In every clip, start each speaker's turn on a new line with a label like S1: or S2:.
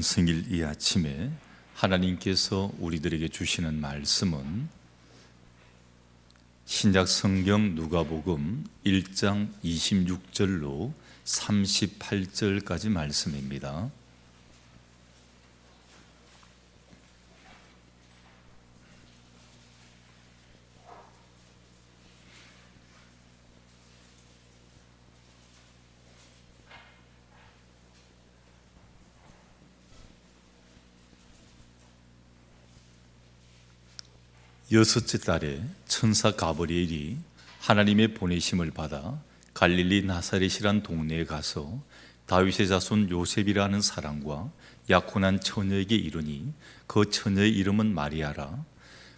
S1: 왕성일 이 아침에 하나님께서 우리들에게 주시는 말씀은 신약 성경 누가복음 1장 26절로 38절까지 말씀입니다. 여섯째 달에 천사 가브리엘이 하나님의 보내심을 받아 갈릴리 나사렛이란 동네에 가서 다윗의 자손 요셉이라는 사람과 약혼한 처녀에게 이르니 그 처녀의 이름은 마리아라.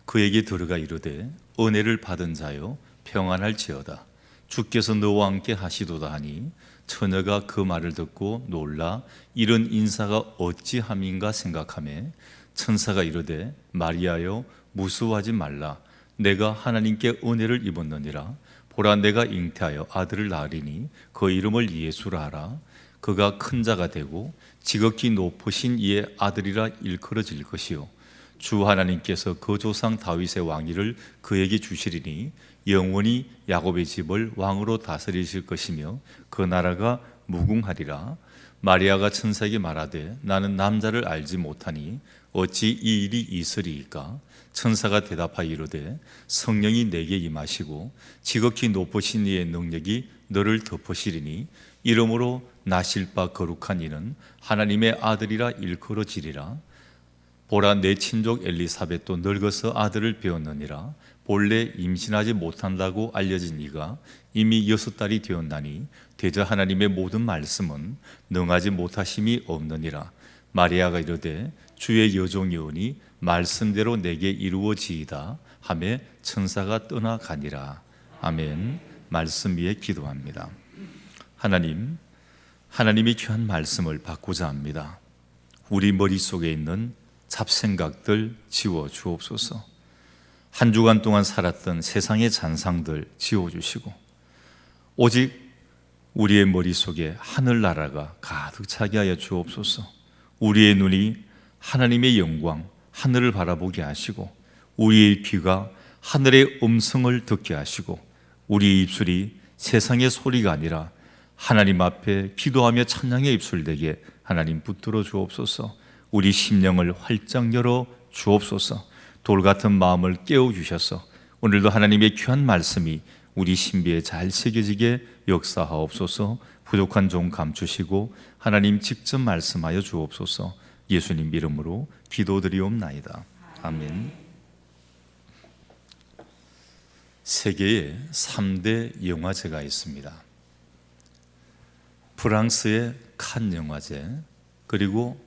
S1: 그에게 들어가 이르되 은혜를 받은 자여 평안할지어다. 주께서 너와 함께 하시도다 하니 처녀가 그 말을 듣고 놀라 이런 인사가 어찌함인가 생각하매 천사가 이르되 마리아여 무수하지 말라. 내가 하나님께 은혜를 입었느니라. 보라, 내가 잉태하여 아들을 낳으리니 그 이름을 예수라 하라. 그가 큰 자가 되고 지극히 높으신 이의 아들이라 일컬어질 것이요 주 하나님께서 그 조상 다윗의 왕위를 그에게 주시리니 영원히 야곱의 집을 왕으로 다스리실 것이며 그 나라가 무궁하리라. 마리아가 천사에게 말하되 나는 남자를 알지 못하니 어찌 이 일이 있으리이까? 천사가 대답하여 이르되 성령이 내게 임하시고 지극히 높으신 이의 능력이 너를 덮으시리니 이러므로 나실 바 거룩한 이는 하나님의 아들이라 일컬어지리라. 보라, 내 친족 엘리사벳도 늙어서 아들을 배웠느니라. 본래 임신하지 못한다고 알려진 이가 이미 6달이 되었나니 대저 하나님의 모든 말씀은 능하지 못하심이 없느니라. 마리아가 이르되 주의 여종이오니 말씀대로 내게 이루어지이다 하매 천사가 떠나가니라. 아멘. 말씀 위에 기도합니다. 하나님이 귀한 말씀을 받고자 합니다. 우리 머릿속에 있는 잡생각들 지워 주옵소서. 한 주간 동안 살았던 세상의 잔상들 지워주시고 오직 우리의 머릿속에 하늘나라가 가득 차게 하여 주옵소서. 우리의 눈이 하나님의 영광, 하늘을 바라보게 하시고 우리의 귀가 하늘의 음성을 듣게 하시고 우리의 입술이 세상의 소리가 아니라 하나님 앞에 기도하며 찬양의 입술 되게 하나님 붙들어 주옵소서. 우리 심령을 활짝 열어 주옵소서. 돌같은 마음을 깨워주셔서 오늘도 하나님의 귀한 말씀이 우리 신비에 잘 새겨지게 역사하옵소서. 부족한 종 감추시고 하나님 직접 말씀하여 주옵소서. 예수님 이름으로 기도드리옵나이다. 아멘. 세계에 3대 영화제가 있습니다. 프랑스의 칸 영화제, 그리고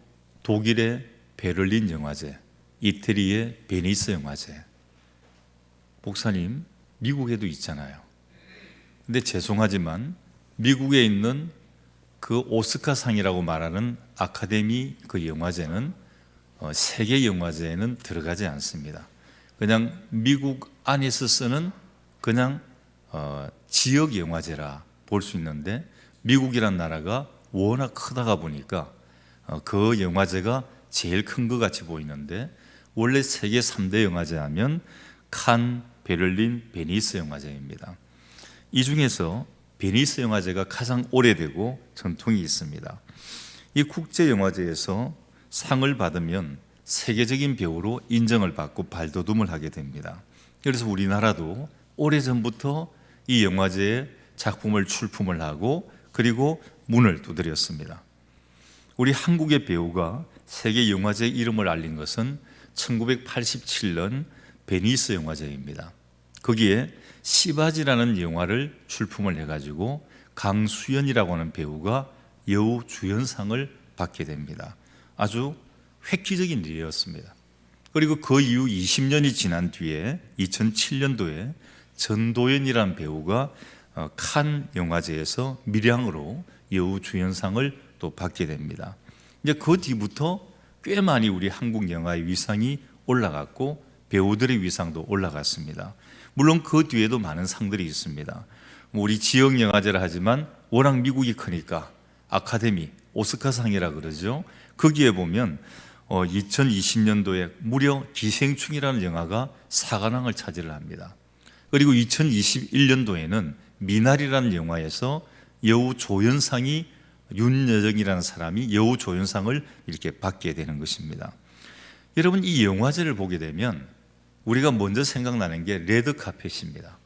S1: 독일의 베를린 영화제, 이태리의 베니스 영화제. 목사님, 미국에도 있잖아요. 근데 죄송하지만 미국에 있는 그 오스카상이라고 말하는 아카데미 그 영화제는 세계 영화제에는 들어가지 않습니다. 그냥 미국 안에서 쓰는 그냥 지역 영화제라 볼 수 있는데 미국이란 나라가 워낙 크다가 보니까 그 영화제가 제일 큰 것 같이 보이는데 원래 세계 3대 영화제 하면 칸, 베를린, 베니스 영화제입니다. 이 중에서 베니스 영화제가 가장 오래되고 전통이 있습니다. 이 국제영화제에서 상을 받으면 세계적인 배우로 인정을 받고 발돋움을 하게 됩니다. 그래서 우리나라도 오래전부터 이 영화제에 작품을 출품을 하고 그리고 문을 두드렸습니다. 우리 한국의 배우가 세계 영화제 이름을 알린 것은 1987년 베니스 영화제입니다. 거기에 시바지라는 영화를 출품을 해가지고 강수연이라고 하는 배우가 여우 주연상을 받게 됩니다. 아주 획기적인 일이었습니다. 그리고 그 이후 20년이 지난 뒤에 2007년도에 전도연이라는 배우가 칸 영화제에서 밀양으로 여우 주연상을 또 받게 됩니다. 이제 그 뒤부터 꽤 많이 우리 한국 영화의 위상이 올라갔고 배우들의 위상도 올라갔습니다. 물론 그 뒤에도 많은 상들이 있습니다. 우리 지역 영화제라 하지만 워낙 미국이 크니까 아카데미, 오스카상이라 그러죠. 거기에 보면 2020년도에 무려 기생충이라는 영화가 사관왕을 차지를 합니다. 그리고 2021년도에는 미나리라는 영화에서 여우 조연상이 윤여정이라는 사람이 여우 조연상을 이렇게 받게 되는 것입니다. 여러분, 이 영화제를 보게 되면 우리가 먼저 생각나는 게 레드카펫입니다.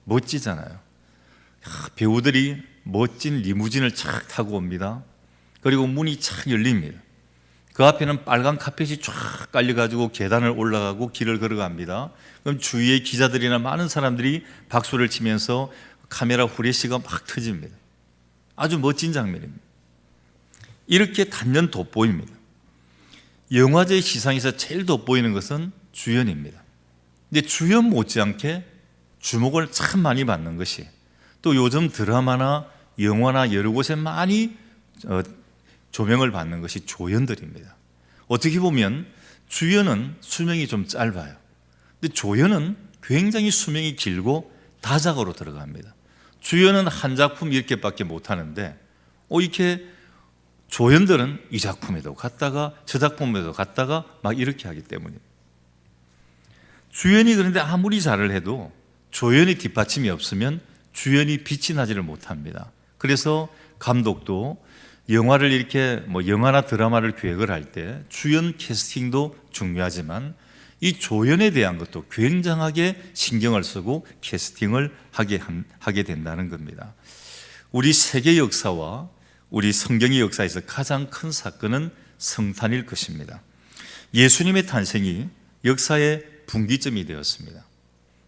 S1: 멋지잖아요. 배우들이 멋진 리무진을 착 타고 옵니다. 그리고 문이 착 열립니다. 그 앞에는 빨간 카펫이 쫙 깔려가지고 계단을 올라가고 길을 걸어갑니다. 그럼 주위에 기자들이나 많은 사람들이 박수를 치면서 카메라 후레쉬가 막 터집니다. 아주 멋진 장면입니다. 이렇게 단연 돋보입니다. 영화제 시상에서 제일 돋보이는 것은 주연입니다. 근데 주연 못지않게 주목을 참 많이 받는 것이 또 요즘 드라마나 영화나 여러 곳에 많이 조명을 받는 것이 조연들입니다. 어떻게 보면 주연은 수명이 좀 짧아요. 근데 조연은 굉장히 수명이 길고 다작으로 들어갑니다. 주연은 한 작품 이렇게밖에 못하는데 이렇게 조연들은 이 작품에도 갔다가 저 작품에도 갔다가 막 이렇게 하기 때문입니다. 주연이 그런데 아무리 잘을 해도 조연이 뒷받침이 없으면 주연이 빛이 나지를 못합니다. 그래서 감독도 영화를 이렇게 영화나 드라마를 기획을 할 때 주연 캐스팅도 중요하지만 이 조연에 대한 것도 굉장하게 신경을 쓰고 캐스팅을 하게 된다는 겁니다. 우리 세계 역사와 우리 성경의 역사에서 가장 큰 사건은 성탄일 것입니다. 예수님의 탄생이 역사의 분기점이 되었습니다.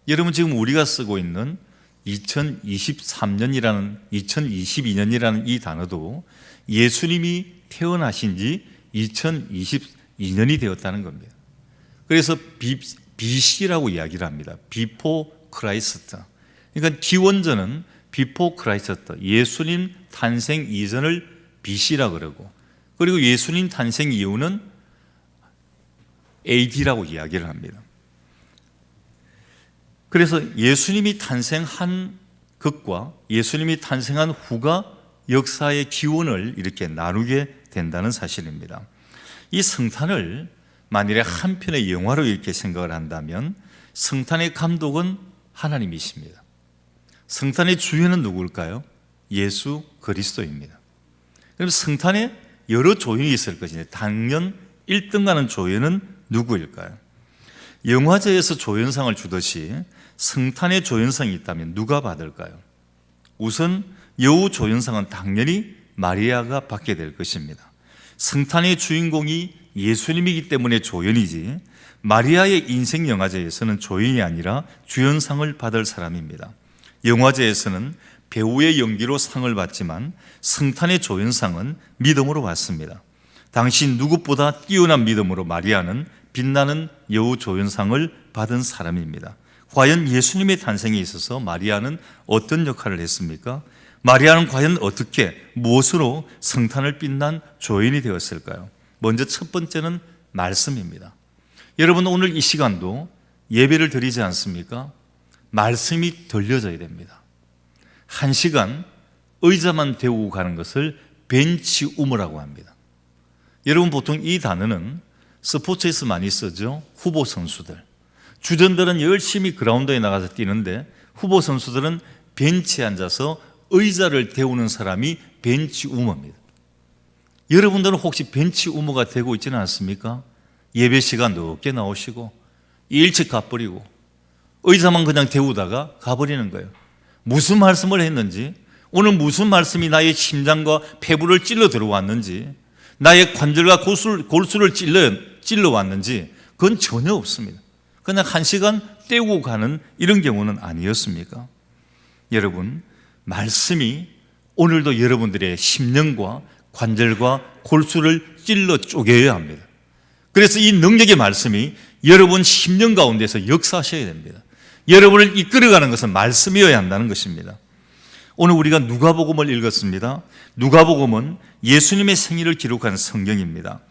S1: 여러분, 지금 우리가 쓰고 있는 2022년이라는 이 단어도 예수님이 태어나신 지 2022년이 되었다는 겁니다. 그래서 BC라고 이야기를 합니다. Before Christ. 그러니까 기원전은 Before Christ, 예수님 탄생 이전을 BC라고 그러고, 그리고 예수님 탄생 이후는 AD라고 이야기를 합니다. 그래서 예수님이 탄생한 것과 예수님이 탄생한 후가 역사의 기원을 이렇게 나누게 된다는 사실입니다. 이 성탄을 만일에 한 편의 영화로 이렇게 생각을 한다면 성탄의 감독은 하나님이십니다. 성탄의 주연은 누구일까요? 예수 그리스도입니다. 그럼 성탄에 여러 조연이 있을 것인데 당연 1등하는 조연은 누구일까요? 영화제에서 조연상을 주듯이 성탄의 조연상이 있다면 누가 받을까요? 우선 여우 조연상은 당연히 마리아가 받게 될 것입니다. 성탄의 주인공이 예수님이기 때문에 조연이지 마리아의 인생 영화제에서는 조연이 아니라 주연상을 받을 사람입니다. 영화제에서는 배우의 연기로 상을 받지만 성탄의 조연상은 믿음으로 받습니다. 당시 누구보다 뛰어난 믿음으로 마리아는 빛나는 여우 조연상을 받은 사람입니다. 과연 예수님의 탄생에 있어서 마리아는 어떤 역할을 했습니까? 마리아는 과연 어떻게 무엇으로 성탄을 빛난 조연이 되었을까요? 먼저 첫 번째는 말씀입니다. 여러분, 오늘 이 시간도 예배를 드리지 않습니까? 말씀이 들려져야 됩니다. 1시간 의자만 대고 가는 것을 벤치 우무라고 합니다. 여러분, 보통 이 단어는 스포츠에서 많이 쓰죠. 후보 선수들, 주전들은 열심히 그라운드에 나가서 뛰는데 후보 선수들은 벤치에 앉아서 의자를 데우는 사람이 벤치 우머입니다. 여러분들은 혹시 벤치 우머가 되고 있지는 않습니까? 예배 시간 늦게 나오시고 일찍 가버리고 의자만 그냥 데우다가 가버리는 거예요. 무슨 말씀을 했는지, 오늘 무슨 말씀이 나의 심장과 폐부를 찔러 들어왔는지, 나의 관절과 골수를 찔러 왔는지 그건 전혀 없습니다. 그냥 1시간 때우고 가는 이런 경우는 아니었습니까? 여러분, 말씀이 오늘도 여러분들의 심령과 관절과 골수를 찔러 쪼개야 합니다. 그래서 이 능력의 말씀이 여러분 심령 가운데서 역사하셔야 됩니다. 여러분을 이끌어가는 것은 말씀이어야 한다는 것입니다. 오늘 우리가 누가복음을 읽었습니다. 누가복음은 예수님의 생애를 기록한 성경입니다.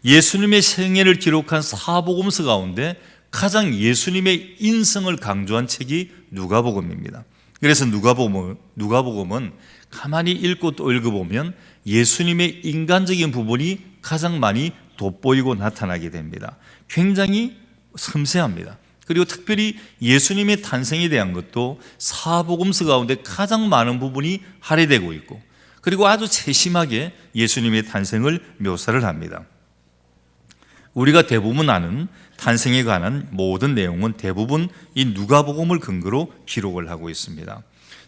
S1: 예수님의 생애를 기록한 사복음서 가운데 가장 예수님의 인성을 강조한 책이 누가복음입니다. 그래서 누가복음은 가만히 읽고 또 읽어보면 예수님의 인간적인 부분이 가장 많이 돋보이고 나타나게 됩니다. 굉장히 섬세합니다. 그리고 특별히 예수님의 탄생에 대한 것도 사복음서 가운데 가장 많은 부분이 할애되고 있고, 그리고 아주 세심하게 예수님의 탄생을 묘사를 합니다. 우리가 대부분 아는 탄생에 관한 모든 내용은 대부분 이 누가복음을 근거로 기록을 하고 있습니다.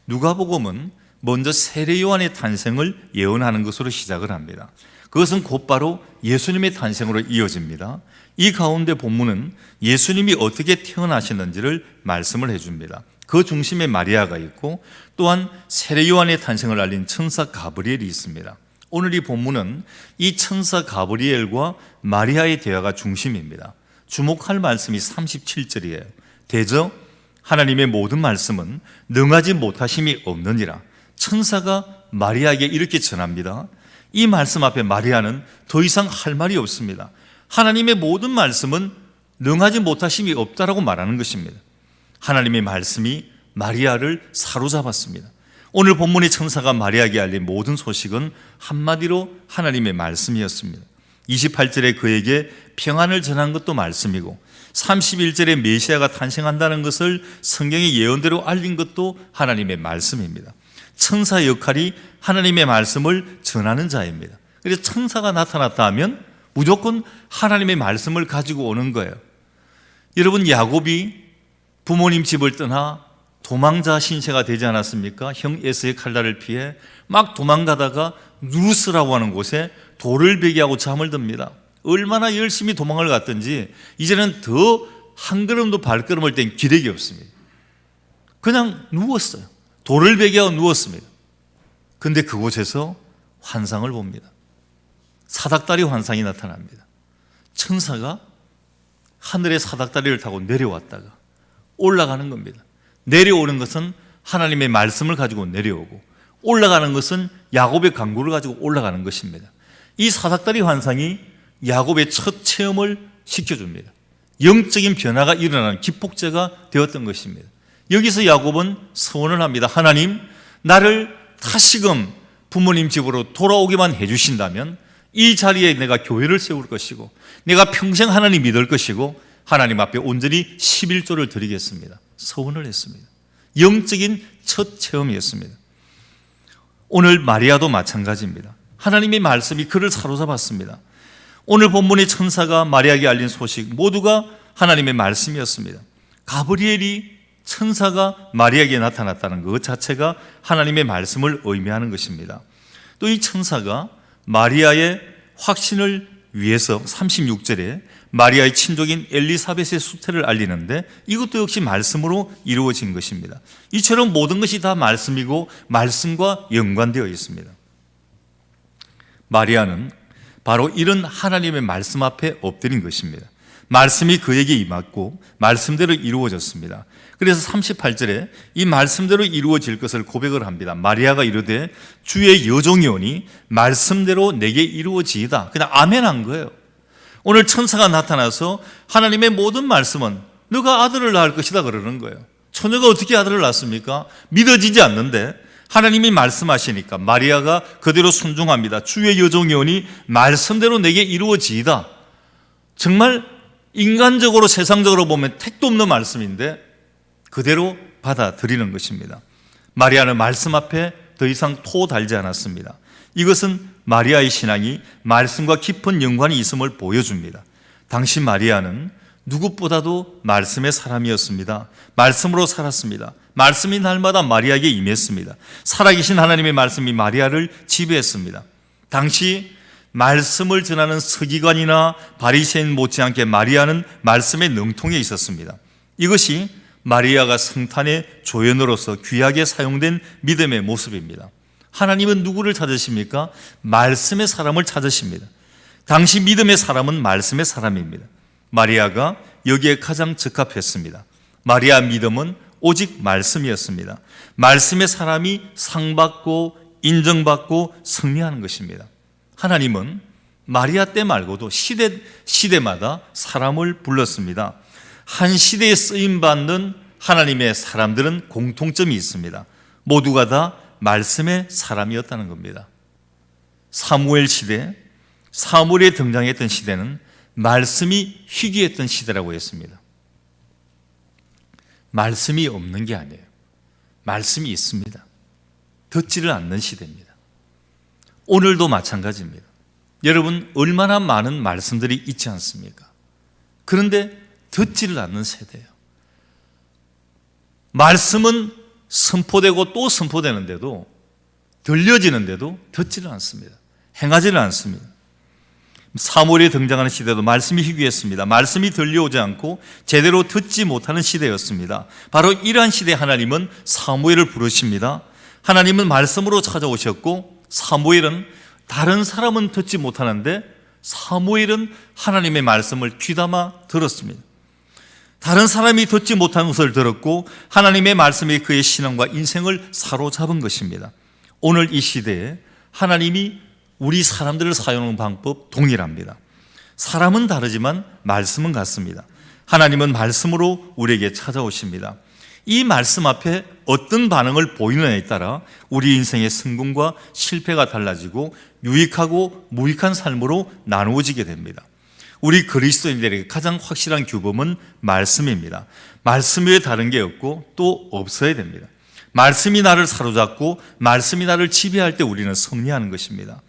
S1: 누가복음은 먼저 세례 요한의 탄생을 예언하는 것으로 시작을 합니다. 그것은 곧바로 예수님의 탄생으로 이어집니다. 이 가운데 본문은 예수님이 어떻게 태어나시는지를 말씀을 해줍니다. 그 중심에 마리아가 있고, 또한 세례 요한의 탄생을 알린 천사 가브리엘이 있습니다. 오늘 이 본문은 이 천사 가브리엘과 마리아의 대화가 중심입니다. 주목할 말씀이 37절이에요. 대저 하나님의 모든 말씀은 능하지 못하심이 없느니라. 천사가 마리아에게 이렇게 전합니다. 이 말씀 앞에 마리아는 더 이상 할 말이 없습니다. 하나님의 모든 말씀은 능하지 못하심이 없다라고 말하는 것입니다. 하나님의 말씀이 마리아를 사로잡았습니다. 오늘 본문의 천사가 마리아에게 알린 모든 소식은 한마디로 하나님의 말씀이었습니다. 28절에 그에게 평안을 전한 것도 말씀이고, 31절에 메시아가 탄생한다는 것을 성경의 예언대로 알린 것도 하나님의 말씀입니다. 천사 역할이 하나님의 말씀을 전하는 자입니다. 그래서 천사가 나타났다 하면 무조건 하나님의 말씀을 가지고 오는 거예요. 여러분, 야곱이 부모님 집을 떠나 도망자 신세가 되지 않았습니까? 형 에서의 칼날을 피해 막 도망가다가 누르스라고 하는 곳에 돌을 베개하고 잠을 듭니다. 얼마나 열심히 도망을 갔든지 이제는 더 한 걸음도 발걸음을 뗀 기력이 없습니다. 그냥 누웠어요. 돌을 베개하고 누웠습니다. 근데 그곳에서 환상을 봅니다. 사닥다리 환상이 나타납니다. 천사가 하늘의 사닥다리를 타고 내려왔다가 올라가는 겁니다. 내려오는 것은 하나님의 말씀을 가지고 내려오고, 올라가는 것은 야곱의 강구를 가지고 올라가는 것입니다. 이 사닥다리 환상이 야곱의 첫 체험을 시켜줍니다. 영적인 변화가 일어나는 기폭제가 되었던 것입니다. 여기서 야곱은 서원을 합니다. 하나님, 나를 다시금 부모님 집으로 돌아오기만 해주신다면 이 자리에 내가 교회를 세울 것이고, 내가 평생 하나님 믿을 것이고, 하나님 앞에 온전히 11조를 드리겠습니다. 서원을 했습니다. 영적인 첫 체험이었습니다. 오늘 마리아도 마찬가지입니다. 하나님의 말씀이 그를 사로잡았습니다. 오늘 본문의 천사가 마리아에게 알린 소식 모두가 하나님의 말씀이었습니다. 가브리엘이 천사가 마리아에게 나타났다는 것 자체가 하나님의 말씀을 의미하는 것입니다. 또 이 천사가 마리아의 확신을 위해서 36절에 마리아의 친족인 엘리사벳의 수태를 알리는데, 이것도 역시 말씀으로 이루어진 것입니다. 이처럼 모든 것이 다 말씀이고 말씀과 연관되어 있습니다. 마리아는 바로 이런 하나님의 말씀 앞에 엎드린 것입니다. 말씀이 그에게 임했고 말씀대로 이루어졌습니다. 그래서 38절에 이 말씀대로 이루어질 것을 고백을 합니다. 마리아가 이르되 주의 여종이오니 말씀대로 내게 이루어지이다. 그냥 아멘한 거예요. 오늘 천사가 나타나서 하나님의 모든 말씀은 너가 아들을 낳을 것이다 그러는 거예요. 처녀가 어떻게 아들을 낳습니까? 믿어지지 않는데 하나님이 말씀하시니까 마리아가 그대로 순종합니다. 주의 여종이오니 말씀대로 내게 이루어지이다. 정말 인간적으로 세상적으로 보면 택도 없는 말씀인데 그대로 받아들이는 것입니다. 마리아는 말씀 앞에 더 이상 토 달지 않았습니다. 이것은 마리아의 신앙이 말씀과 깊은 연관이 있음을 보여줍니다. 당시 마리아는 누구보다도 말씀의 사람이었습니다. 말씀으로 살았습니다. 말씀이 날마다 마리아에게 임했습니다. 살아계신 하나님의 말씀이 마리아를 지배했습니다. 당시 말씀을 전하는 서기관이나 바리새인 못지않게 마리아는 말씀의 능통에 있었습니다. 이것이 마리아가 성탄의 조연으로서 귀하게 사용된 믿음의 모습입니다. 하나님은 누구를 찾으십니까? 말씀의 사람을 찾으십니다. 당시 믿음의 사람은 말씀의 사람입니다. 마리아가 여기에 가장 적합했습니다. 마리아 믿음은 오직 말씀이었습니다. 말씀의 사람이 상받고 인정받고 승리하는 것입니다. 하나님은 마리아 때 말고도 시대마다 사람을 불렀습니다. 한 시대에 쓰임받는 하나님의 사람들은 공통점이 있습니다. 모두가 다 말씀의 사람이었다는 겁니다. 사무엘 시대 사무엘에 등장했던 시대는 말씀이 희귀했던 시대라고 했습니다. 말씀이 없는 게 아니에요. 말씀이 있습니다. 듣지를 않는 시대입니다. 오늘도 마찬가지입니다. 여러분, 얼마나 많은 말씀들이 있지 않습니까? 그런데 듣지를 않는 세대예요. 말씀은 선포되고 또 선포되는데도, 들려지는데도 듣지를 않습니다. 행하지를 않습니다. 사무엘에 등장하는 시대도 말씀이 희귀했습니다. 말씀이 들려오지 않고 제대로 듣지 못하는 시대였습니다. 바로 이러한 시대에 하나님은 사무엘을 부르십니다. 하나님은 말씀으로 찾아오셨고, 사무엘은 다른 사람은 듣지 못하는데 사무엘은 하나님의 말씀을 귀담아 들었습니다. 다른 사람이 듣지 못하는 것을 들었고 하나님의 말씀이 그의 신앙과 인생을 사로잡은 것입니다. 오늘 이 시대에 하나님이 우리 사람들을 사용하는 방법 동일합니다. 사람은 다르지만 말씀은 같습니다. 하나님은 말씀으로 우리에게 찾아오십니다. 이 말씀 앞에 어떤 반응을 보이느냐에 따라 우리 인생의 성공과 실패가 달라지고 유익하고 무익한 삶으로 나누어지게 됩니다. 우리 그리스도인들에게 가장 확실한 규범은 말씀입니다. 말씀 외에 다른 게 없고 또 없어야 됩니다. 말씀이 나를 사로잡고 말씀이 나를 지배할 때 우리는 승리하는 것입니다.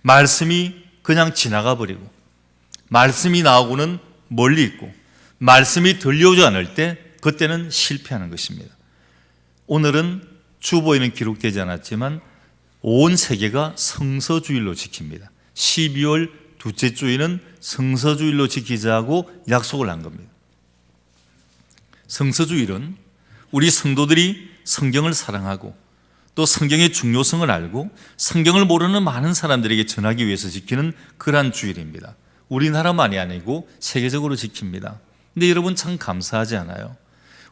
S1: 말씀이 그냥 지나가 버리고 말씀이 나오고는 멀리 있고 말씀이 들려오지 않을 때 그때는 실패하는 것입니다. 오늘은 주보에는 기록되지 않았지만 온 세계가 성서주일로 지킵니다. 12월 둘째 주일은 성서주일로 지키자고 약속을 한 겁니다. 성서주일은 우리 성도들이 성경을 사랑하고 또 성경의 중요성을 알고 성경을 모르는 많은 사람들에게 전하기 위해서 지키는 그러한 주일입니다. 우리나라만이 아니고 세계적으로 지킵니다. 근데 여러분 참 감사하지 않아요?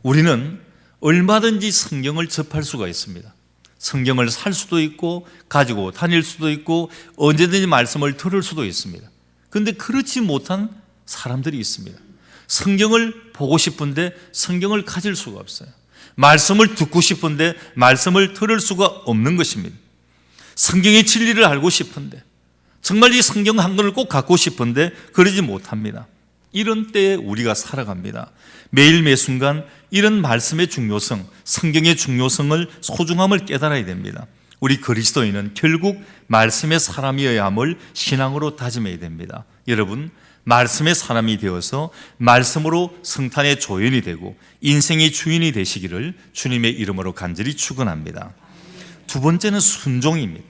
S1: 우리는 얼마든지 성경을 접할 수가 있습니다. 성경을 살 수도 있고 가지고 다닐 수도 있고 언제든지 말씀을 들을 수도 있습니다. 그런데 그렇지 못한 사람들이 있습니다. 성경을 보고 싶은데 성경을 가질 수가 없어요. 말씀을 듣고 싶은데 말씀을 들을 수가 없는 것입니다. 성경의 진리를 알고 싶은데 정말 이 성경 한 권을 꼭 갖고 싶은데 그러지 못합니다. 이런 때에 우리가 살아갑니다. 매일 매 순간 이런 말씀의 중요성, 성경의 중요성을, 소중함을 깨달아야 됩니다. 우리 그리스도인은 결국 말씀의 사람이어야 함을 신앙으로 다짐해야 됩니다. 여러분, 말씀의 사람이 되어서 말씀으로 성탄의 조연이 되고 인생의 주인이 되시기를 주님의 이름으로 간절히 축원합니다. 두 번째는 순종입니다.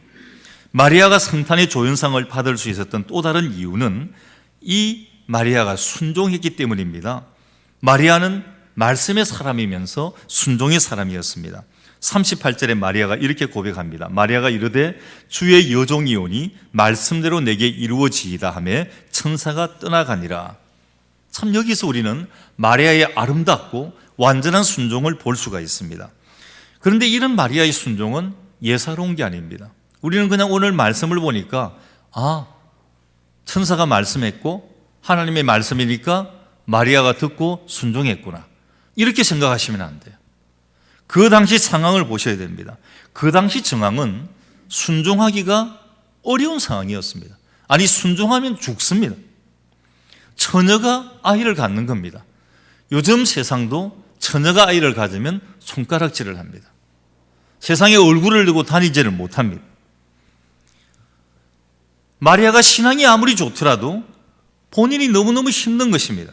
S1: 마리아가 성탄의 조연상을 받을 수 있었던 또 다른 이유는 이 마리아가 순종했기 때문입니다. 마리아는 말씀의 사람이면서 순종의 사람이었습니다. 38절에 마리아가 이렇게 고백합니다. 마리아가 이르되 주의 여종이오니 말씀대로 내게 이루어지이다 하며 천사가 떠나가니라. 참 여기서 우리는 마리아의 아름답고 완전한 순종을 볼 수가 있습니다. 그런데 이런 마리아의 순종은 예사로운 게 아닙니다. 우리는 그냥 오늘 말씀을 보니까 천사가 말씀했고 하나님의 말씀이니까 마리아가 듣고 순종했구나, 이렇게 생각하시면 안 돼요. 그 당시 상황을 보셔야 됩니다. 그 당시 정황은 순종하기가 어려운 상황이었습니다. 아니, 순종하면 죽습니다. 처녀가 아이를 갖는 겁니다. 요즘 세상도 처녀가 아이를 가지면 손가락질을 합니다. 세상에 얼굴을 들고 다니지를 못합니다. 마리아가 신앙이 아무리 좋더라도 본인이 너무너무 힘든 것입니다.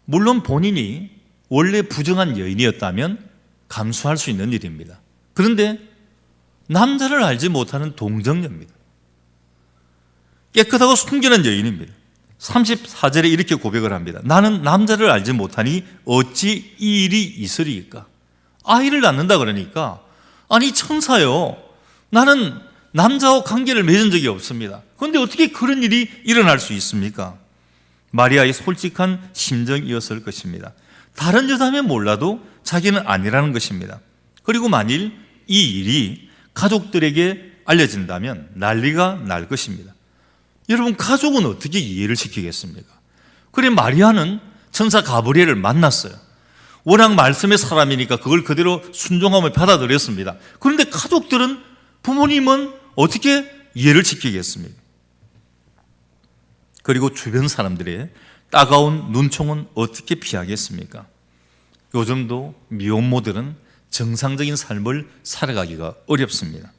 S1: 물론 본인이 원래 부정한 여인이었다면 감수할 수 있는 일입니다. 그런데 남자를 알지 못하는 동정녀입니다. 깨끗하고 순결한 여인입니다. 34절에 이렇게 고백을 합니다. 나는 남자를 알지 못하니 어찌 이 일이 있으리이까? 아이를 낳는다 그러니까, 아니 천사요, 나는 남자와 관계를 맺은 적이 없습니다. 그런데 어떻게 그런 일이 일어날 수 있습니까? 마리아의 솔직한 심정이었을 것입니다. 다른 여자면 몰라도 자기는 아니라는 것입니다. 그리고 만일 이 일이 가족들에게 알려진다면 난리가 날 것입니다. 여러분, 가족은 어떻게 이해를 시키겠습니까? 그래, 마리아는 천사 가브리엘을 만났어요. 워낙 말씀의 사람이니까 그걸 그대로 순종함을 받아들였습니다. 그런데 가족들은, 부모님은 어떻게 이해를 시키겠습니까? 그리고 주변 사람들의 따가운 눈총은 어떻게 피하겠습니까? 요즘도 미혼모들은 정상적인 삶을 살아가기가 어렵습니다.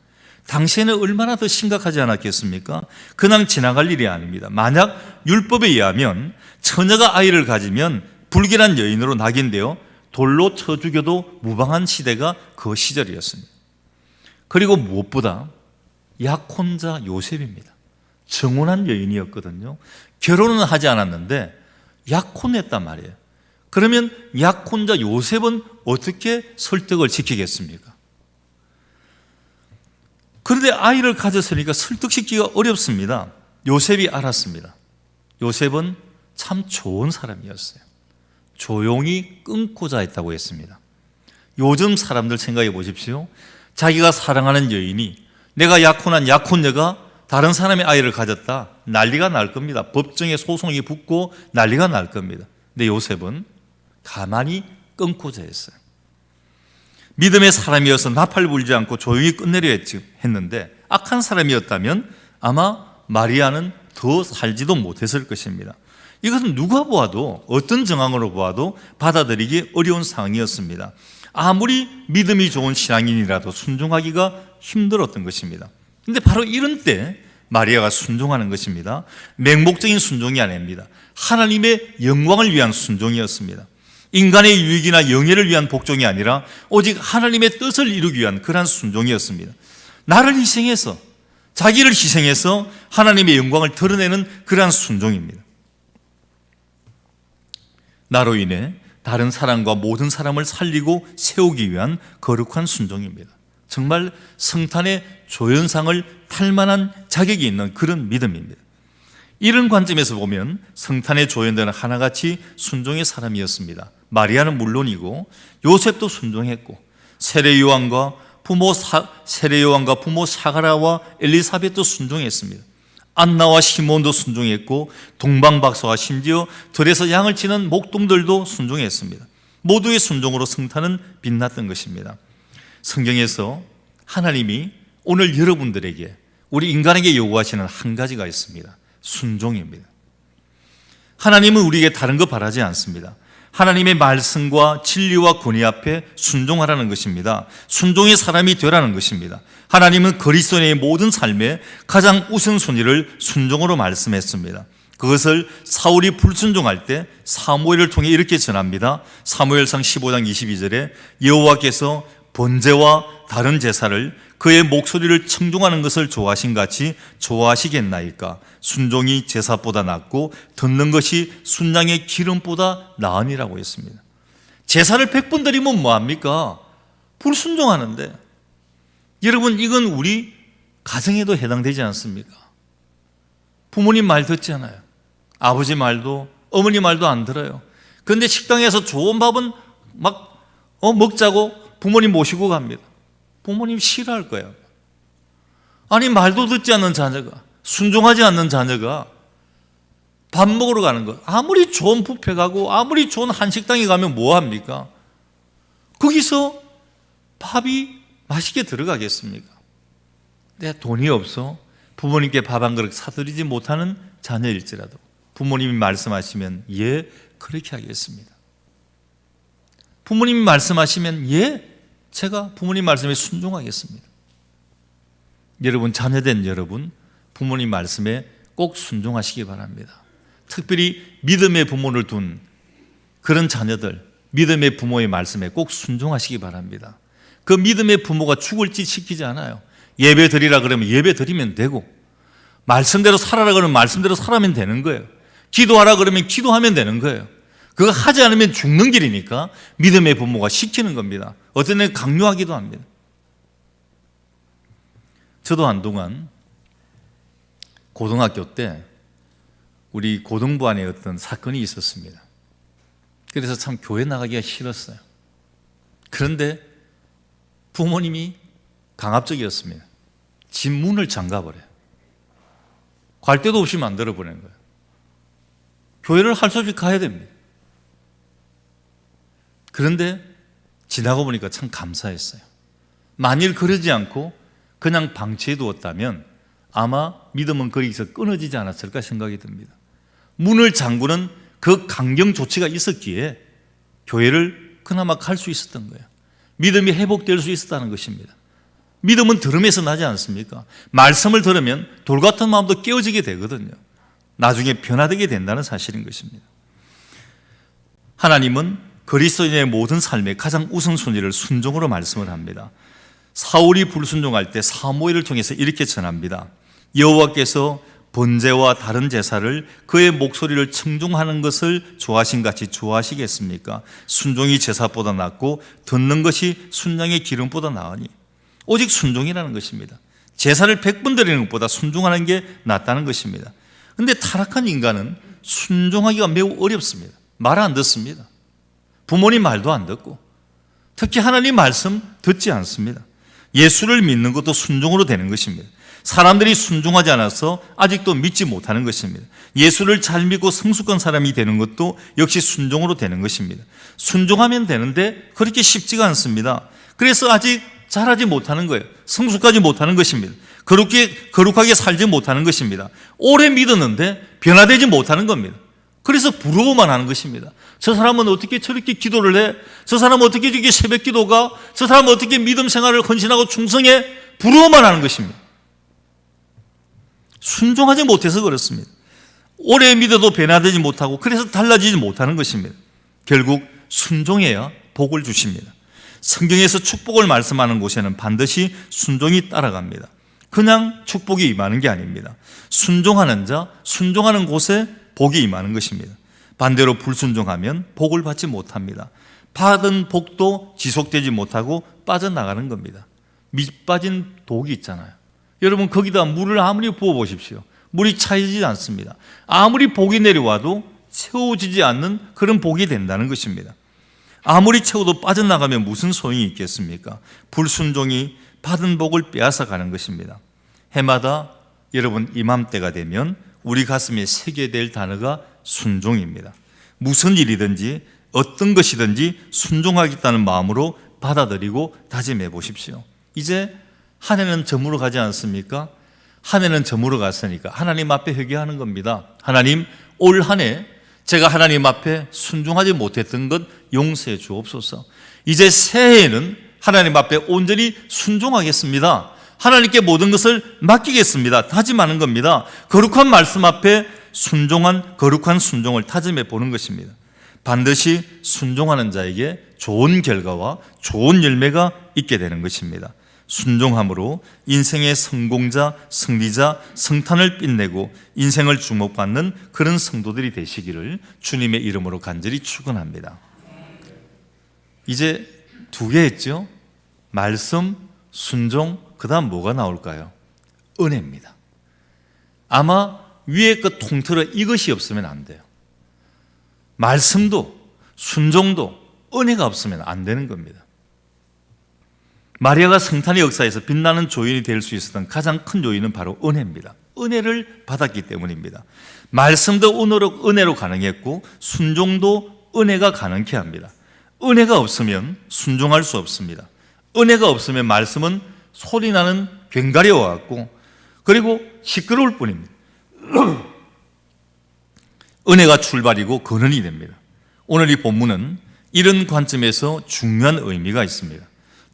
S1: 당시에는 얼마나 더 심각하지 않았겠습니까? 그냥 지나갈 일이 아닙니다. 만약 율법에 의하면 처녀가 아이를 가지면 불결한 여인으로 낙인되어 돌로 쳐 죽여도 무방한 시대가 그 시절이었습니다. 그리고 무엇보다 약혼자 요셉입니다. 정혼한 여인이었거든요. 결혼은 하지 않았는데 약혼했단 말이에요. 그러면 약혼자 요셉은 어떻게 설득을 지키겠습니까? 그런데 아이를 가졌으니까 설득시키기가 어렵습니다. 요셉이 알았습니다. 요셉은 참 좋은 사람이었어요. 조용히 끊고자 했다고 했습니다. 요즘 사람들 생각해 보십시오. 자기가 사랑하는 여인이, 내가 약혼한 약혼녀가 다른 사람의 아이를 가졌다, 난리가 날 겁니다. 법정에 소송이 붙고 난리가 날 겁니다. 근데 요셉은 가만히 끊고자 했어요. 믿음의 사람이어서 나팔 불지 않고 조용히 끝내려 했는데, 악한 사람이었다면 아마 마리아는 더 살지도 못했을 것입니다. 이것은 누가 보아도, 어떤 정황으로 보아도 받아들이기 어려운 상황이었습니다. 아무리 믿음이 좋은 신앙인이라도 순종하기가 힘들었던 것입니다. 그런데 바로 이런 때 마리아가 순종하는 것입니다. 맹목적인 순종이 아닙니다. 하나님의 영광을 위한 순종이었습니다. 인간의 유익이나 영예를 위한 복종이 아니라 오직 하나님의 뜻을 이루기 위한 그러한 순종이었습니다. 나를 희생해서, 자기를 희생해서 하나님의 영광을 드러내는 그러한 순종입니다. 나로 인해 다른 사람과 모든 사람을 살리고 세우기 위한 거룩한 순종입니다. 정말 성탄의 조연상을 탈 만한 자격이 있는 그런 믿음입니다. 이런 관점에서 보면 성탄의 조연들은 하나같이 순종의 사람이었습니다. 마리아는 물론이고 요셉도 순종했고, 세례요한과 부모 사가랴와 엘리사벳도 순종했습니다. 안나와 시몬도 순종했고, 동방박사와 심지어 들에서 양을 치는 목동들도 순종했습니다. 모두의 순종으로 성탄은 빛났던 것입니다. 성경에서 하나님이 오늘 여러분들에게, 우리 인간에게 요구하시는 한 가지가 있습니다. 순종입니다. 하나님은 우리에게 다른 거 바라지 않습니다. 하나님의 말씀과 진리와 권위 앞에 순종하라는 것입니다. 순종의 사람이 되라는 것입니다. 하나님은 그리스도인의 모든 삶에 가장 우선순위를 순종으로 말씀했습니다. 그것을 사울이 불순종할 때 사무엘을 통해 이렇게 전합니다. 사무엘상 15장 22절에 여호와께서 번제와 다른 제사를 그의 목소리를 청중하는 것을 좋아하신 같이 좋아하시겠나이까. 순종이 제사보다 낫고 듣는 것이 순양의 기름보다 나으니라고 했습니다. 제사를 100번 드리면 뭐합니까? 불순종하는데. 여러분, 이건 우리 가정에도 해당되지 않습니까? 부모님 말 듣잖아요. 아버지 말도 어머니 말도 안 들어요. 그런데 식당에서 좋은 밥은 막 먹자고 부모님 모시고 갑니다. 부모님 싫어할 거예요. 아니, 말도 듣지 않는 자녀가, 순종하지 않는 자녀가 밥 먹으러 가는 것, 아무리 좋은 뷔페 가고 아무리 좋은 한식당에 가면 뭐합니까? 거기서 밥이 맛있게 들어가겠습니까? 내가 돈이 없어 부모님께 밥 한 그릇 사드리지 못하는 자녀일지라도 부모님이 말씀하시면 예, 그렇게 하겠습니다. 부모님이 말씀하시면 예, 제가 부모님 말씀에 순종하겠습니다. 여러분, 자녀된 여러분, 부모님 말씀에 꼭 순종하시기 바랍니다. 특별히 믿음의 부모를 둔 그런 자녀들, 믿음의 부모의 말씀에 꼭 순종하시기 바랍니다. 그 믿음의 부모가 죽을 짓 시키지 않아요. 예배 드리라 그러면 예배 드리면 되고, 말씀대로 살아라 그러면 말씀대로 살아면 되는 거예요. 기도하라 그러면 기도하면 되는 거예요. 그거 하지 않으면 죽는 길이니까 믿음의 부모가 시키는 겁니다. 어떤 때는 강요하기도 합니다. 저도 한동안 고등학교 때 우리 고등부 안에 어떤 사건이 있었습니다. 그래서 참 교회 나가기가 싫었어요. 그런데 부모님이 강압적이었습니다. 집 문을 잠가버려요. 갈 데도 없이 만들어버리는 거예요. 교회를 할 수 없이 가야 됩니다. 그런데 지나고 보니까 참 감사했어요. 만일 그러지 않고 그냥 방치해 두었다면 아마 믿음은 거기서 끊어지지 않았을까 생각이 듭니다. 문을 잠그는 그 강경 조치가 있었기에 교회를 그나마 갈 수 있었던 거예요. 믿음이 회복될 수 있었다는 것입니다. 믿음은 들음에서 나지 않습니까? 말씀을 들으면 돌 같은 마음도 깨어지게 되거든요. 나중에 변화되게 된다는 사실인 것입니다. 하나님은 그리스도인의 모든 삶의 가장 우선순위를 순종으로 말씀을 합니다. 사울이 불순종할 때 사무엘을 통해서 이렇게 전합니다. 여호와께서 번제와 다른 제사를 그의 목소리를 청중하는 것을 좋아하신 같이 좋아하시겠습니까? 순종이 제사보다 낫고 듣는 것이 순양의 기름보다 나으니, 오직 순종이라는 것입니다. 제사를 100번 드리는 것보다 순종하는 게 낫다는 것입니다. 그런데 타락한 인간은 순종하기가 매우 어렵습니다. 말 안 듣습니다. 부모님 말도 안 듣고, 특히 하나님 말씀 듣지 않습니다. 예수를 믿는 것도 순종으로 되는 것입니다. 사람들이 순종하지 않아서 아직도 믿지 못하는 것입니다. 예수를 잘 믿고 성숙한 사람이 되는 것도 역시 순종으로 되는 것입니다. 순종하면 되는데 그렇게 쉽지가 않습니다. 그래서 아직 잘하지 못하는 거예요. 성숙하지 못하는 것입니다. 그렇게 거룩하게 살지 못하는 것입니다. 오래 믿었는데 변화되지 못하는 겁니다. 그래서 부러워만 하는 것입니다. 저 사람은 어떻게 저렇게 기도를 해? 저 사람은 어떻게 저렇게 새벽 기도가? 저 사람은 어떻게 믿음 생활을 헌신하고 충성해? 부러워만 하는 것입니다. 순종하지 못해서 그렇습니다. 오래 믿어도 변화되지 못하고, 그래서 달라지지 못하는 것입니다. 결국 순종해야 복을 주십니다. 성경에서 축복을 말씀하는 곳에는 반드시 순종이 따라갑니다. 그냥 축복이 임하는 게 아닙니다. 순종하는 자, 순종하는 곳에 복이 임하는 것입니다. 반대로 불순종하면 복을 받지 못합니다. 받은 복도 지속되지 못하고 빠져나가는 겁니다. 밑 빠진 독이 있잖아요. 여러분, 거기다 물을 아무리 부어보십시오. 물이 차지지 않습니다. 아무리 복이 내려와도 채워지지 않는 그런 복이 된다는 것입니다. 아무리 채워도 빠져나가면 무슨 소용이 있겠습니까? 불순종이 받은 복을 빼앗아 가는 것입니다. 해마다 여러분, 이맘때가 되면 우리 가슴에 새겨야 될 단어가 순종입니다. 무슨 일이든지 어떤 것이든지 순종하겠다는 마음으로 받아들이고 다짐해 보십시오. 이제 한 해는 저물어 가지 않습니까? 한 해는 저물어 갔으니까 하나님 앞에 회개하는 겁니다. 하나님, 올 한 해 제가 하나님 앞에 순종하지 못했던 것 용서해 주옵소서. 이제 새해에는 하나님 앞에 온전히 순종하겠습니다. 하나님께 모든 것을 맡기겠습니다. 다짐하는 겁니다. 거룩한 말씀 앞에 순종한 거룩한 순종을 다짐해 보는 것입니다. 반드시 순종하는 자에게 좋은 결과와 좋은 열매가 있게 되는 것입니다. 순종함으로 인생의 성공자, 승리자, 성탄을 빛내고 인생을 주목받는 그런 성도들이 되시기를 주님의 이름으로 간절히 축원합니다. 이제 2개 했죠? 말씀, 순종, 그 다음 뭐가 나올까요? 은혜입니다. 아마 위에 그 통틀어 이것이 없으면 안 돼요. 말씀도 순종도 은혜가 없으면 안 되는 겁니다. 마리아가 성탄의 역사에서 빛나는 조인이 될 수 있었던 가장 큰 요인은 바로 은혜입니다. 은혜를 받았기 때문입니다. 말씀도 은혜로 가능했고 순종도 은혜가 가능케 합니다. 은혜가 없으면 순종할 수 없습니다. 은혜가 없으면 말씀은 소리나는 괭가리와 같고, 그리고 시끄러울 뿐입니다. 은혜가 출발이고 근원이 됩니다. 오늘 이 본문은 이런 관점에서 중요한 의미가 있습니다.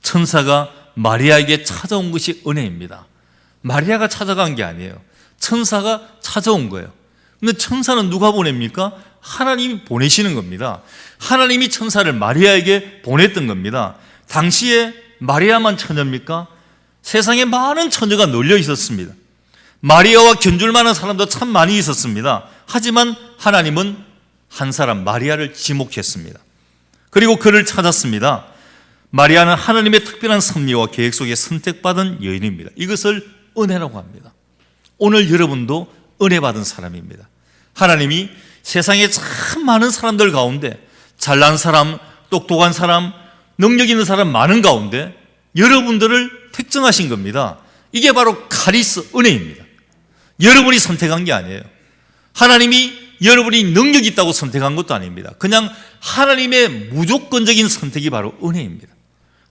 S1: 천사가 마리아에게 찾아온 것이 은혜입니다. 마리아가 찾아간 게 아니에요. 천사가 찾아온 거예요. 근데 천사는 누가 보냅니까? 하나님이 보내시는 겁니다. 하나님이 천사를 마리아에게 보냈던 겁니다. 당시에 마리아만 처녀입니까? 세상에 많은 처녀가 널려 있었습니다. 마리아와 견줄 만한 사람도 참 많이 있었습니다. 하지만 하나님은 한 사람 마리아를 지목했습니다. 그리고 그를 찾았습니다. 마리아는 하나님의 특별한 섭리와 계획 속에 선택받은 여인입니다. 이것을 은혜라고 합니다. 오늘 여러분도 은혜 받은 사람입니다. 하나님이 세상에 참 많은 사람들 가운데 잘난 사람, 똑똑한 사람, 능력 있는 사람 많은 가운데 여러분들을 택정하신 겁니다. 이게 바로 카리스, 은혜입니다. 여러분이 선택한 게 아니에요. 하나님이 여러분이 능력이 있다고 선택한 것도 아닙니다. 그냥 하나님의 무조건적인 선택이 바로 은혜입니다.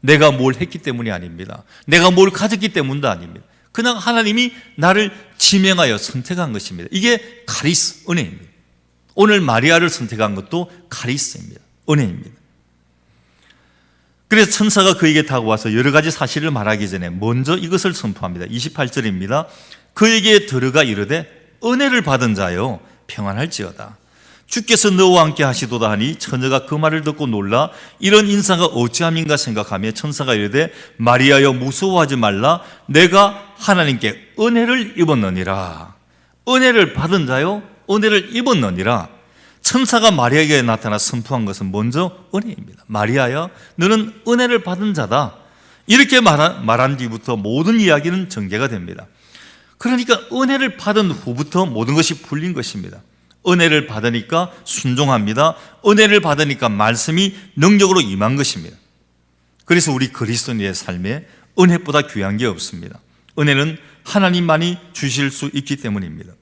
S1: 내가 뭘 했기 때문이 아닙니다. 내가 뭘 가졌기 때문도 아닙니다. 그냥 하나님이 나를 지명하여 선택한 것입니다. 이게 카리스, 은혜입니다. 오늘 마리아를 선택한 것도 카리스입니다. 은혜입니다. 그래서 천사가 그에게 다가와서 여러 가지 사실을 말하기 전에 먼저 이것을 선포합니다. 28절입니다. 그에게 들어가 이르되 은혜를 받은 자여 평안할지어다. 주께서 너와 함께 하시도다 하니 처녀가 그 말을 듣고 놀라 이런 인사가 어찌함인가 생각하며 천사가 이르되 마리아여 무서워하지 말라. 내가 하나님께 은혜를 입었느니라. 은혜를 받은 자요 은혜를 입었느니라. 천사가 마리아에게 나타나 선포한 것은 먼저 은혜입니다. 마리아야 너는 은혜를 받은 자다. 이렇게 말한 뒤부터 모든 이야기는 전개가 됩니다. 그러니까 은혜를 받은 후부터 모든 것이 풀린 것입니다. 은혜를 받으니까 순종합니다. 은혜를 받으니까 말씀이 능력으로 임한 것입니다. 그래서 우리 그리스도인의 삶에 은혜보다 귀한 게 없습니다. 은혜는 하나님만이 주실 수 있기 때문입니다.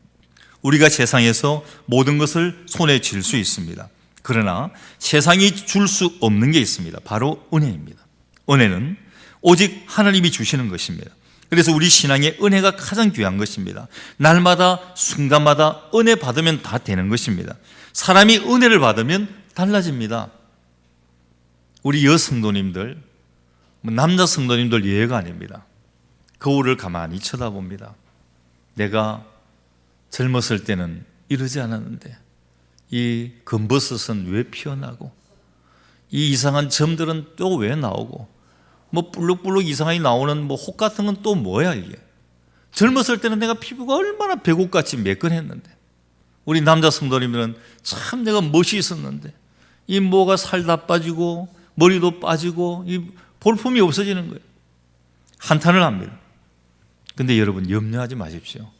S1: 우리가 세상에서 모든 것을 손에 쥘 수 있습니다. 그러나 세상이 줄 수 없는 게 있습니다. 바로 은혜입니다. 은혜는 오직 하나님이 주시는 것입니다. 그래서 우리 신앙의 은혜가 가장 귀한 것입니다. 날마다 순간마다 은혜 받으면 다 되는 것입니다. 사람이 은혜를 받으면 달라집니다. 우리 여성도님들, 남자 성도님들 예외가 아닙니다. 거울을 가만히 쳐다봅니다. 내가 젊었을 때는 이러지 않았는데 이 검버섯은 왜 피어나고 이 이상한 점들은 또 왜 나오고 뭐 불룩불룩 이상하게 나오는 뭐 혹 같은 건 또 뭐야 이게. 젊었을 때는 내가 피부가 얼마나 배꼽같이 매끈했는데 우리 남자 성도님들은 참 내가 멋이 있었는데 이 뭐가 살 다 빠지고 머리도 빠지고 이 볼품이 없어지는 거예요. 한탄을 합니다. 근데 여러분 염려하지 마십시오.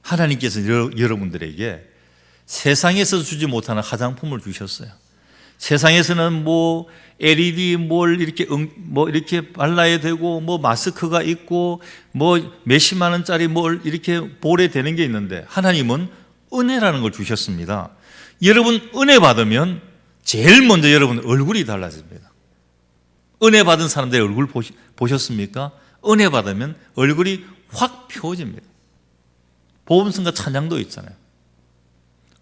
S1: 하나님께서 여러분들에게 세상에서 주지 못하는 화장품을 주셨어요. 세상에서는 뭐 LED 이렇게 발라야 되고 뭐 마스크가 있고 뭐 몇십만 원짜리 뭘 이렇게 볼에 대는 게 있는데 하나님은 은혜라는 걸 주셨습니다. 여러분 은혜 받으면 제일 먼저 여러분 얼굴이 달라집니다. 은혜 받은 사람들의 얼굴 보셨습니까? 은혜 받으면 얼굴이 확 펴집니다. 보험성과 찬양도 있잖아요.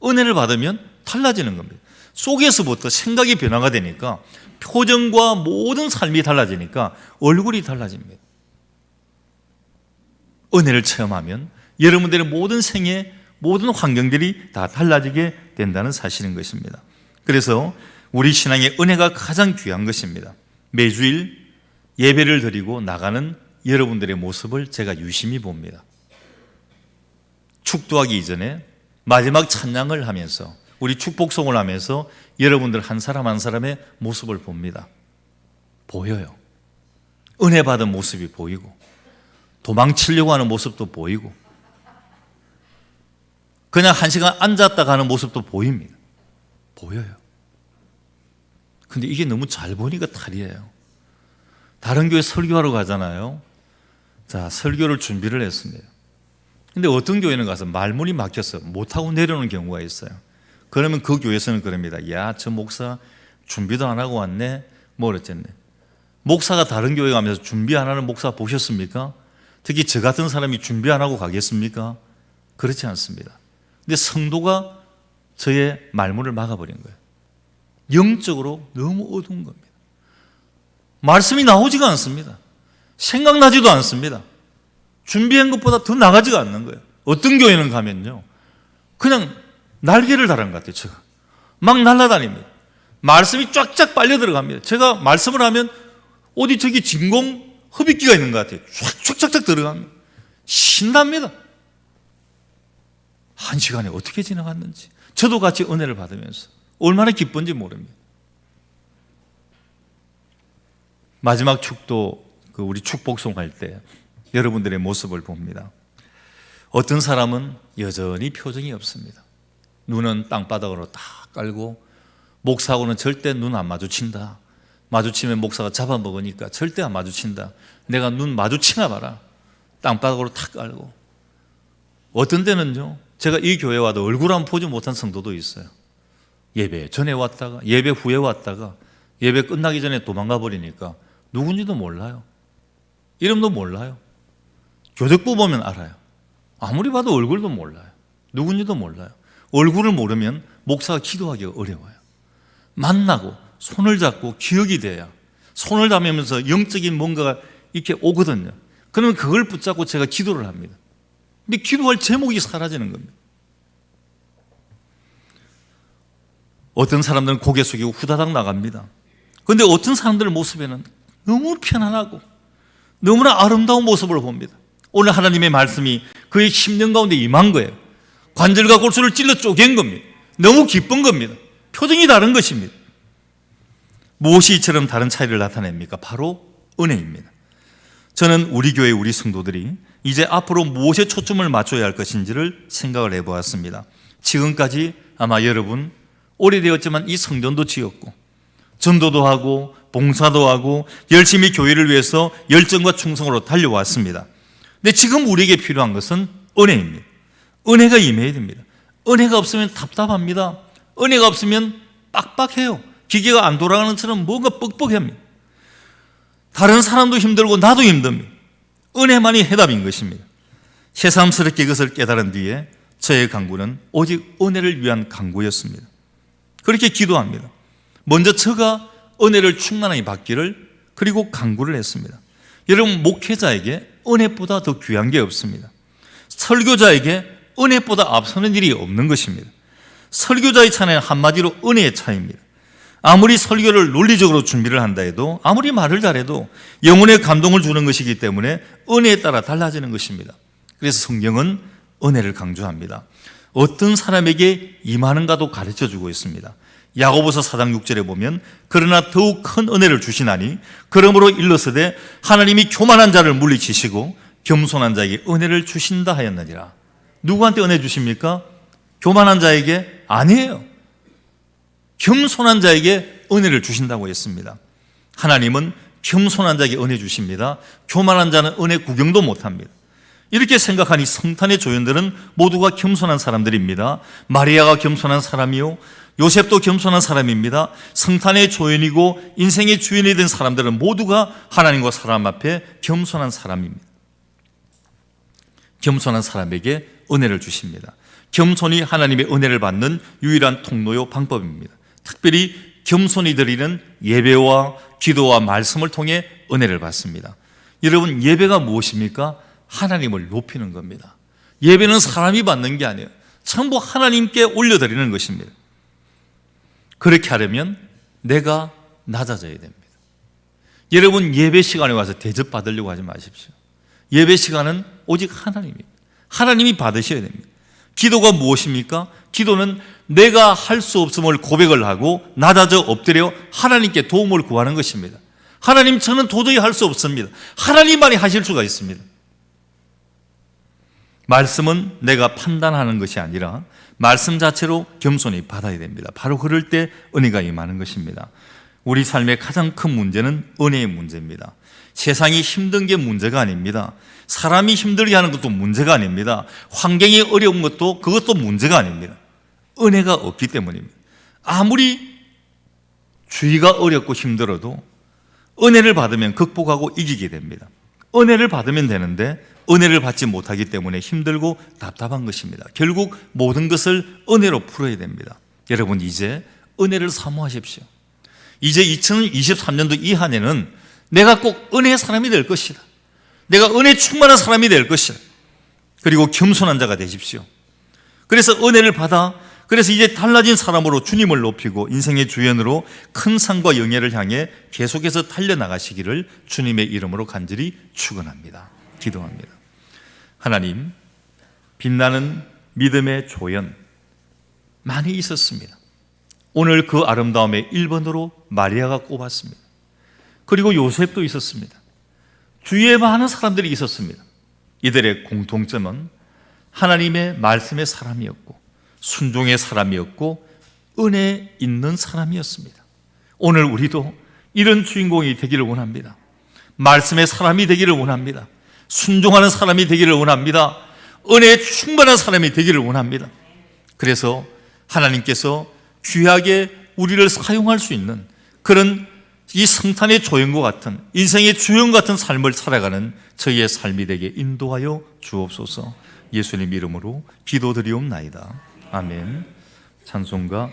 S1: 은혜를 받으면 달라지는 겁니다. 속에서부터 생각이 변화가 되니까 표정과 모든 삶이 달라지니까 얼굴이 달라집니다. 은혜를 체험하면 여러분들의 모든 생애, 모든 환경들이 다 달라지게 된다는 사실인 것입니다. 그래서 우리 신앙의 은혜가 가장 귀한 것입니다. 매주일 예배를 드리고 나가는 여러분들의 모습을 제가 유심히 봅니다. 축도하기 이전에 마지막 찬양을 하면서 우리 축복송을 하면서 여러분들 한 사람 한 사람의 모습을 봅니다. 보여요. 은혜 받은 모습이 보이고 도망치려고 하는 모습도 보이고 그냥 한 시간 앉았다 가는 모습도 보입니다. 보여요. 근데 이게 너무 잘 보니까 탈이에요. 다른 교회 설교하러 가잖아요. 자, 설교를 준비를 했습니다. 근데 어떤 교회는 가서 말문이 막혀서 못하고 내려오는 경우가 있어요. 그러면 그 교회에서는 그럽니다. 야, 저 목사 준비도 안 하고 왔네. 뭐 어쨌네. 목사가 다른 교회 가면서 준비 안 하는 목사 보셨습니까? 특히 저 같은 사람이 준비 안 하고 가겠습니까? 그렇지 않습니다. 근데 성도가 저의 말문을 막아버린 거예요. 영적으로 너무 어두운 겁니다. 말씀이 나오지가 않습니다. 생각나지도 않습니다. 준비한 것보다 더 나가지가 않는 거예요. 어떤 교회는 가면요, 그냥 날개를 달은 것 같아요. 제가 막 날아다닙니다. 말씀이 쫙쫙 빨려 들어갑니다. 제가 말씀을 하면 어디 저기 진공 흡입기가 있는 것 같아요. 쫙쫙쫙 들어갑니다. 신납니다. 한 시간에 어떻게 지나갔는지 저도 같이 은혜를 받으면서 얼마나 기쁜지 모릅니다. 마지막 축도 우리 축복송 할 때 여러분들의 모습을 봅니다. 어떤 사람은 여전히 표정이 없습니다. 눈은 땅바닥으로 다 깔고 목사하고는 절대 눈 안 마주친다. 마주치면 목사가 잡아먹으니까 절대 안 마주친다. 내가 눈 마주치나 봐라. 땅바닥으로 탁 깔고. 어떤 때는요, 제가 이 교회 와도 얼굴 한번 보지 못한 성도도 있어요. 예배 전에 왔다가 예배 후에 왔다가 예배 끝나기 전에 도망가 버리니까 누군지도 몰라요. 이름도 몰라요. 교적부 보면 알아요. 아무리 봐도 얼굴도 몰라요. 누군지도 몰라요. 얼굴을 모르면 목사가 기도하기가 어려워요. 만나고 손을 잡고 기억이 돼야, 손을 잡으면서 영적인 뭔가가 이렇게 오거든요. 그러면 그걸 붙잡고 제가 기도를 합니다. 근데 기도할 제목이 사라지는 겁니다. 어떤 사람들은 고개 숙이고 후다닥 나갑니다. 그런데 어떤 사람들의 모습에는 너무 편안하고 너무나 아름다운 모습을 봅니다. 오늘 하나님의 말씀이 그의 심령 가운데 임한 거예요. 관절과 골수를 찔러 쪼갠 겁니다. 너무 기쁜 겁니다. 표정이 다른 것입니다. 무엇이 이처럼 다른 차이를 나타냅니까? 바로 은혜입니다. 저는 우리 교회 우리 성도들이 이제 앞으로 무엇에 초점을 맞춰야 할 것인지를 생각을 해보았습니다. 지금까지 아마 여러분 오래되었지만 이 성전도 지었고 전도도 하고 봉사도 하고 열심히 교회를 위해서 열정과 충성으로 달려왔습니다. 근데 지금 우리에게 필요한 것은 은혜입니다. 은혜가 임해야 됩니다. 은혜가 없으면 답답합니다. 은혜가 없으면 빡빡해요. 기계가 안 돌아가는 것처럼 뭔가 뻑뻑합니다. 다른 사람도 힘들고 나도 힘듭니다. 은혜만이 해답인 것입니다. 새삼스럽게 이것을 깨달은 뒤에 저의 간구는 오직 은혜를 위한 간구였습니다. 그렇게 기도합니다. 먼저 저가 은혜를 충만하게 받기를, 그리고 간구를 했습니다. 여러분, 목회자에게 은혜보다 더 귀한 게 없습니다. 설교자에게 은혜보다 앞서는 일이 없는 것입니다. 설교자의 차는 한마디로 은혜의 차이입니다. 아무리 설교를 논리적으로 준비를 한다 해도, 아무리 말을 잘해도 영혼의 감동을 주는 것이기 때문에 은혜에 따라 달라지는 것입니다. 그래서 성경은 은혜를 강조합니다. 어떤 사람에게 임하는가도 가르쳐주고 있습니다. 야고보서 4장 6절에 보면 그러나 더욱 큰 은혜를 주시나니 그러므로 일러서되 하나님이 교만한 자를 물리치시고 겸손한 자에게 은혜를 주신다 하였느니라. 누구한테 은혜 주십니까? 교만한 자에게? 아니에요. 겸손한 자에게 은혜를 주신다고 했습니다. 하나님은 겸손한 자에게 은혜 주십니다. 교만한 자는 은혜 구경도 못합니다. 이렇게 생각하니 성탄의 조연들은 모두가 겸손한 사람들입니다. 마리아가 겸손한 사람이요, 요셉도 겸손한 사람입니다. 성탄의 조연이고 인생의 주인이 된 사람들은 모두가 하나님과 사람 앞에 겸손한 사람입니다. 겸손한 사람에게 은혜를 주십니다. 겸손히 하나님의 은혜를 받는 유일한 통로요 방법입니다. 특별히 겸손히 드리는 예배와 기도와 말씀을 통해 은혜를 받습니다. 여러분, 예배가 무엇입니까? 하나님을 높이는 겁니다. 예배는 사람이 받는 게 아니에요. 전부 하나님께 올려드리는 것입니다. 그렇게 하려면 내가 낮아져야 됩니다. 여러분, 예배 시간에 와서 대접받으려고 하지 마십시오. 예배 시간은 오직 하나님입니다. 하나님이 받으셔야 됩니다. 기도가 무엇입니까? 기도는 내가 할 수 없음을 고백을 하고 낮아져 엎드려 하나님께 도움을 구하는 것입니다. 하나님, 저는 도저히 할 수 없습니다. 하나님만이 하실 수가 있습니다. 말씀은 내가 판단하는 것이 아니라 말씀 자체로 겸손히 받아야 됩니다. 바로 그럴 때 은혜가 임하는 것입니다. 우리 삶의 가장 큰 문제는 은혜의 문제입니다. 세상이 힘든 게 문제가 아닙니다. 사람이 힘들게 하는 것도 문제가 아닙니다. 환경이 어려운 것도 그것도 문제가 아닙니다. 은혜가 없기 때문입니다. 아무리 주위가 어렵고 힘들어도 은혜를 받으면 극복하고 이기게 됩니다. 은혜를 받으면 되는데 은혜를 받지 못하기 때문에 힘들고 답답한 것입니다. 결국 모든 것을 은혜로 풀어야 됩니다. 여러분, 이제 은혜를 사모하십시오. 이제 2023년도 이 한 해는 내가 꼭 은혜의 사람이 될 것이다. 내가 은혜 충만한 사람이 될 것이다. 그리고 겸손한 자가 되십시오. 그래서 은혜를 받아, 그래서 이제 달라진 사람으로 주님을 높이고 인생의 주연으로 큰 상과 영예를 향해 계속해서 달려나가시기를 주님의 이름으로 간절히 축원합니다. 기도합니다. 하나님, 빛나는 믿음의 조연 많이 있었습니다. 오늘 그 아름다움의 1번으로 마리아가 꼽았습니다. 그리고 요셉도 있었습니다. 주위에 많은 사람들이 있었습니다. 이들의 공통점은 하나님의 말씀의 사람이었고 순종의 사람이었고 은혜 있는 사람이었습니다. 오늘 우리도 이런 주인공이 되기를 원합니다. 말씀의 사람이 되기를 원합니다. 순종하는 사람이 되기를 원합니다. 은혜에 충만한 사람이 되기를 원합니다. 그래서 하나님께서 귀하게 우리를 사용할 수 있는 그런 이 성탄의 조연과 같은 인생의 주연 같은 삶을 살아가는 저희의 삶이 되게 인도하여 주옵소서. 예수님 이름으로 기도드리옵나이다. 아멘. 찬송가